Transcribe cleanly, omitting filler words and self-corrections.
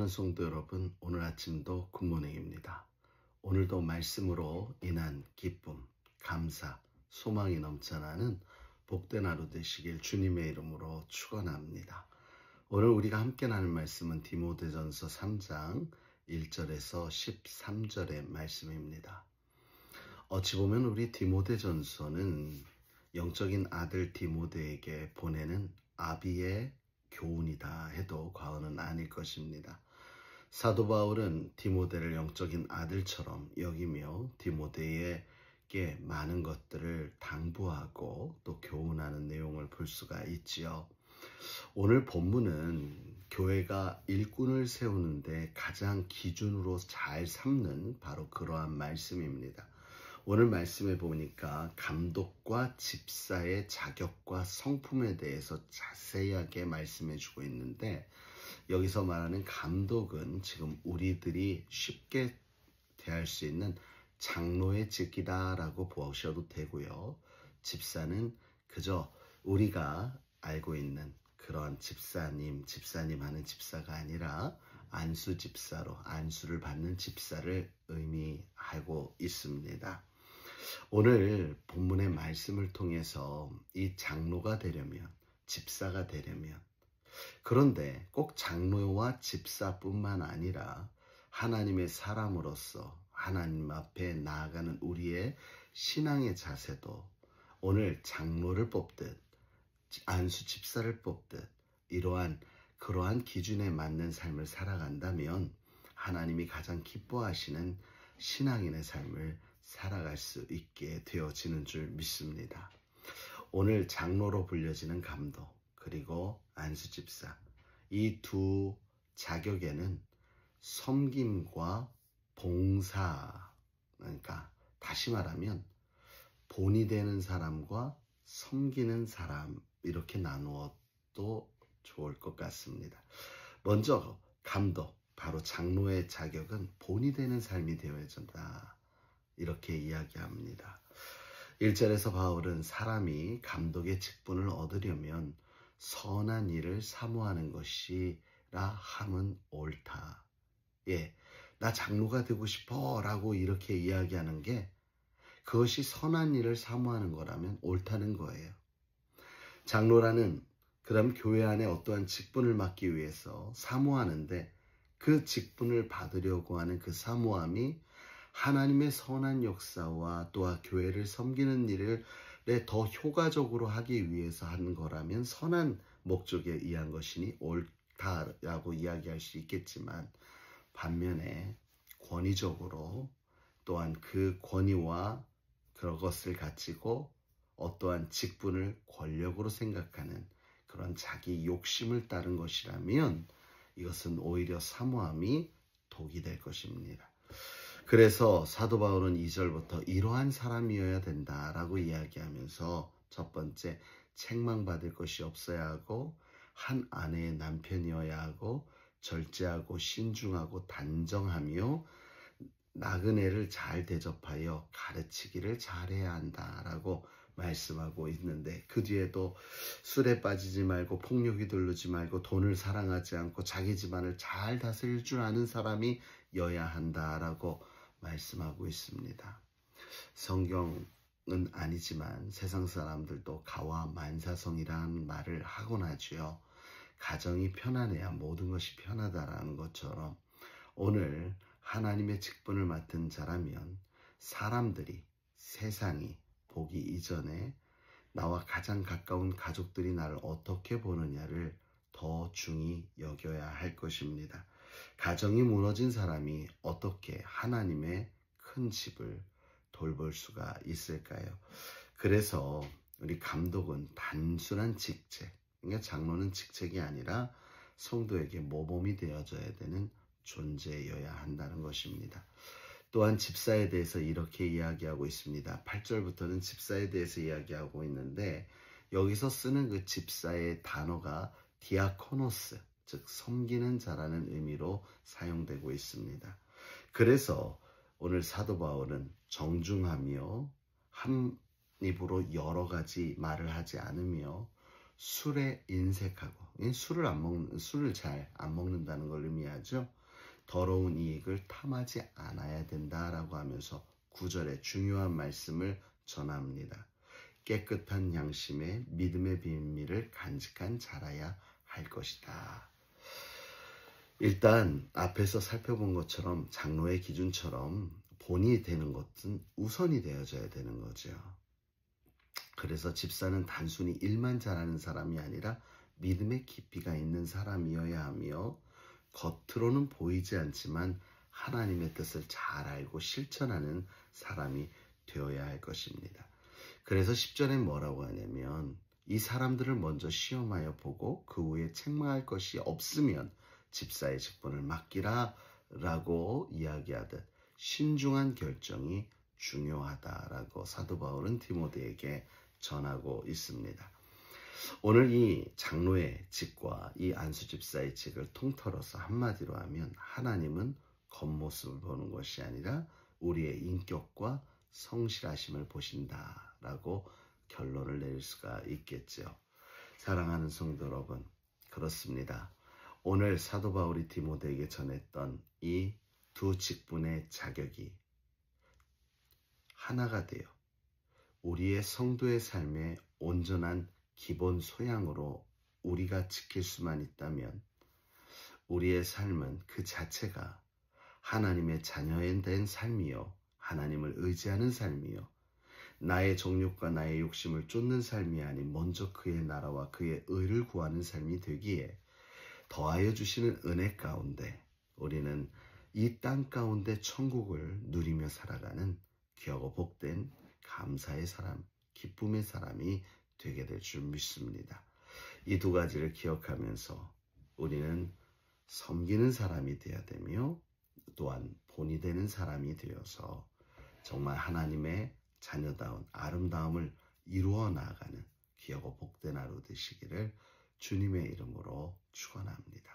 사랑하는 성도 여러분, 오늘 아침도 굿모닝입니다. 오늘도 말씀으로 인한 기쁨, 감사, 소망이 넘쳐나는 복된 하루 되시길 주님의 이름으로 축원합니다. 오늘 우리가 함께 나눌 말씀은 디모데전서 3장 1절에서 13절의 말씀입니다. 어찌 보면 우리 디모데전서는 영적인 아들 디모데에게 보내는 아비의 교훈이다 해도 과언은 아닐 것입니다. 사도 바울은 디모데를 영적인 아들처럼 여기며 디모데에게 많은 것들을 당부하고 또 교훈하는 내용을 볼 수가 있지요. 오늘 본문은 교회가 일꾼을 세우는데 가장 기준으로 잘 삼는 바로 그러한 말씀입니다. 오늘 말씀에 보니까 감독과 집사의 자격과 성품에 대해서 자세하게 말씀해 주고 있는데, 여기서 말하는 감독은 지금 우리들이 쉽게 대할 수 있는 장로의 직이다라고 보셔도 되고요. 집사는 그저 우리가 알고 있는 그런 집사님 하는 집사가 아니라 안수 집사로 안수를 받는 집사를 의미하고 있습니다. 오늘 본문의 말씀을 통해서 이 장로가 되려면, 집사가 되려면, 그런데 꼭 장로와 집사뿐만 아니라 하나님의 사람으로서 하나님 앞에 나아가는 우리의 신앙의 자세도 오늘 장로를 뽑듯 안수 집사를 뽑듯 그러한 기준에 맞는 삶을 살아간다면 하나님이 가장 기뻐하시는 신앙인의 삶을 살아갈 수 있게 되어지는 줄 믿습니다. 오늘 장로로 불려지는 감독 그리고 안수집사, 이 두 자격에는 섬김과 봉사, 그러니까 다시 말하면 본이 되는 사람과 섬기는 사람, 이렇게 나누어도 좋을 것 같습니다. 먼저 감독, 바로 장로의 자격은 본이 되는 삶이 되어야 된다, 이렇게 이야기합니다. 1절에서 바울은 사람이 감독의 직분을 얻으려면 선한 일을 사모하는 것이라 함은 옳다. 나 장로가 되고 싶어 라고 이렇게 이야기하는 게 그것이 선한 일을 사모하는 거라면 옳다는 거예요. 장로라는 그다음 교회 안에 어떠한 직분을 맡기 위해서 사모하는데 그 직분을 받으려고 하는 그 사모함이 하나님의 선한 역사와 또한 교회를 섬기는 일을 더 효과적으로 하기 위해서 하는 거라면 선한 목적에 의한 것이니 옳다라고 이야기할 수 있겠지만, 반면에 권위적으로 또한 그 권위와 그것을 가지고 어떠한 직분을 권력으로 생각하는 그런 자기 욕심을 따른 것이라면 이것은 오히려 사모함이 독이 될 것입니다. 그래서 사도 바울은 2절부터 이러한 사람이어야 된다라고 이야기하면서 첫 번째, 책망받을 것이 없어야 하고 한 아내의 남편이어야 하고 절제하고 신중하고 단정하며 나그네를 잘 대접하여 가르치기를 잘해야 한다라고 말씀하고 있는데, 그 뒤에도 술에 빠지지 말고 폭력이 들르지 말고 돈을 사랑하지 않고 자기 집안을 잘 다스릴 줄 아는 사람이 여야 한다라고 말씀하고 있습니다. 성경은 아니지만 세상 사람들도 가와 만사성이라는 말을 하곤 하지요. 가정이 편안해야 모든 것이 편하다라는 것처럼 오늘 하나님의 직분을 맡은 자라면 사람들이, 세상이 보기 이전에 나와 가장 가까운 가족들이 나를 어떻게 보느냐를 더 중히 여겨야 할 것입니다. 가정이 무너진 사람이 어떻게 하나님의 큰 집을 돌볼 수가 있을까요? 그래서 우리 감독은 단순한 직책, 그러니까 장로는 직책이 아니라 성도에게 모범이 되어져야 되는 존재여야 한다는 것입니다. 또한 집사에 대해서 이렇게 이야기하고 있습니다. 8절부터는 집사에 대해서 이야기하고 있는데, 여기서 쓰는 그 집사의 단어가 디아코노스, 즉 섬기는 자라는 의미로 사용되고 있습니다. 그래서 오늘 사도 바울은 정중하며 한 입으로 여러 가지 말을 하지 않으며 술에 인색하고, 술을 잘 안 먹는다는 걸 의미하죠. 더러운 이익을 탐하지 않아야 된다라고 하면서 9절에 중요한 말씀을 전합니다. 깨끗한 양심에 믿음의 비밀을 간직한 자라야 할 것이다. 일단 앞에서 살펴본 것처럼 장로의 기준처럼 본이 되는 것은 우선이 되어져야 되는 거죠. 그래서 집사는 단순히 일만 잘하는 사람이 아니라 믿음의 깊이가 있는 사람이어야 하며 겉으로는 보이지 않지만 하나님의 뜻을 잘 알고 실천하는 사람이 되어야 할 것입니다. 그래서 10절에 뭐라고 하냐면 이 사람들을 먼저 시험하여 보고 그 후에 책망할 것이 없으면 집사의 직분을 맡기라 라고 이야기하듯 신중한 결정이 중요하다라고 사도 바울은 디모데에게 전하고 있습니다. 오늘 이 장로의 직과 이 안수 집사의 직을 통틀어서 한마디로 하면 하나님은 겉모습을 보는 것이 아니라 우리의 인격과 성실하심을 보신다라고 결론을 내릴 수가 있겠죠. 사랑하는 성도 여러분, 그렇습니다. 오늘 사도 바울이 디모데에게 전했던 이 두 직분의 자격이 하나가 되어 우리의 성도의 삶의 온전한 기본 소양으로 우리가 지킬 수만 있다면 우리의 삶은 그 자체가 하나님의 자녀에 된 삶이요, 하나님을 의지하는 삶이요, 나의 정욕과 나의 욕심을 쫓는 삶이 아닌 먼저 그의 나라와 그의 의를 구하는 삶이 되기에 더하여 주시는 은혜 가운데 우리는 이 땅 가운데 천국을 누리며 살아가는 귀하고 복된 감사의 사람, 기쁨의 사람이 되게 될 줄 믿습니다. 이 두 가지를 기억하면서 우리는 섬기는 사람이 되어야 되며 또한 본이 되는 사람이 되어서 정말 하나님의 자녀다운 아름다움을 이루어 나아가는 귀하고 복된 하루 되시기를 주님의 이름으로 축원합니다.